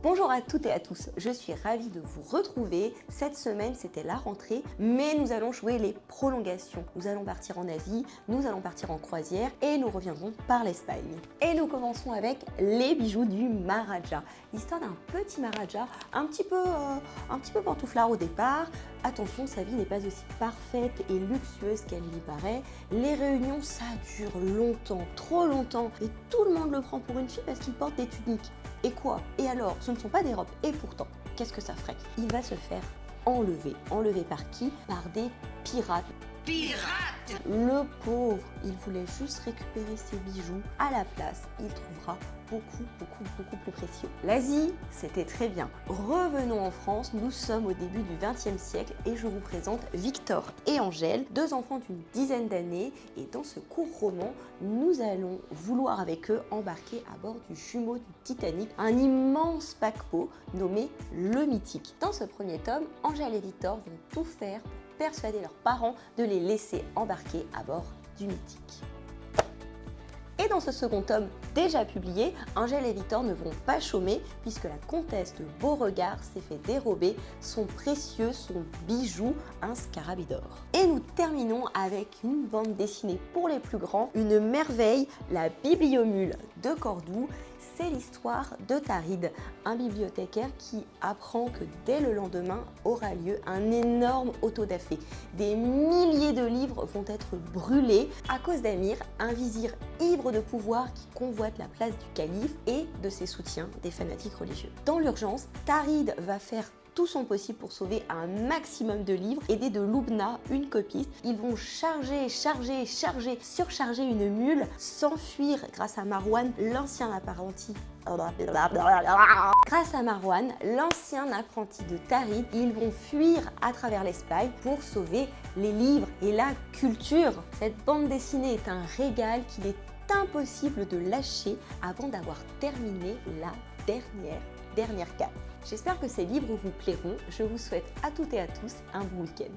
Bonjour à toutes et à tous, je suis ravie de vous retrouver. Cette semaine, c'était la rentrée, mais nous allons jouer les prolongations. Nous allons partir en Asie, nous allons partir en croisière et nous reviendrons par l'Espagne. Et nous commençons avec les bijoux du Maharaja. L'histoire d'un petit Maharaja, un petit peu pantouflard au départ. Attention, sa vie n'est pas aussi parfaite et luxueuse qu'elle y paraît. Les réunions, ça dure longtemps, trop longtemps. Et tout le monde le prend pour une fille parce qu'il porte des tuniques. Et quoi? Et alors? Ce ne sont pas des robes. Et pourtant, qu'est-ce que ça ferait? Il va se faire enlever. Enlever par qui? Par des pirates. Pirate! Le pauvre, il voulait juste récupérer ses bijoux. À la place, il trouvera beaucoup plus précieux. L'Asie, c'était très bien. Revenons en France, nous sommes au début du XXe siècle et je vous présente Victor et Angèle, deux enfants d'une dizaine d'années. Et dans ce court roman, nous allons vouloir avec eux embarquer à bord du jumeau du Titanic, un immense paquebot nommé le Mythique. Dans ce premier tome, Angèle et Victor vont tout faire pour persuader leurs parents de les laisser embarquer à bord du Mythique. Et dans ce second tome déjà publié, Angèle et Victor ne vont pas chômer puisque la comtesse de Beauregard s'est fait dérober son précieux, son bijou, un scarabée d'or. Et nous terminons avec une bande dessinée pour les plus grands, une merveille, la Bibliomule de Cordoue. C'est l'histoire de Tarid, un bibliothécaire qui apprend que dès le lendemain aura lieu un énorme autodafé. Des milliers de livres vont être brûlés à cause d'Amir, un vizir ivre de pouvoir qui convoite la place du calife et de ses soutiens, des fanatiques religieux. Dans l'urgence, Tarid va faire tout son possible pour sauver un maximum de livres. Aidé de Lubna, une copiste, ils vont surcharger une mule, s'enfuir grâce à Marwan, l'ancien apprenti. Grâce à Marwan, l'ancien apprenti de Tarid, ils vont fuir à travers l'Espagne pour sauver les livres et la culture. Cette bande dessinée est un régal qu'il est impossible de lâcher avant d'avoir terminé la dernière case. J'espère que ces livres vous plairont. Je vous souhaite à toutes et à tous un bon week-end.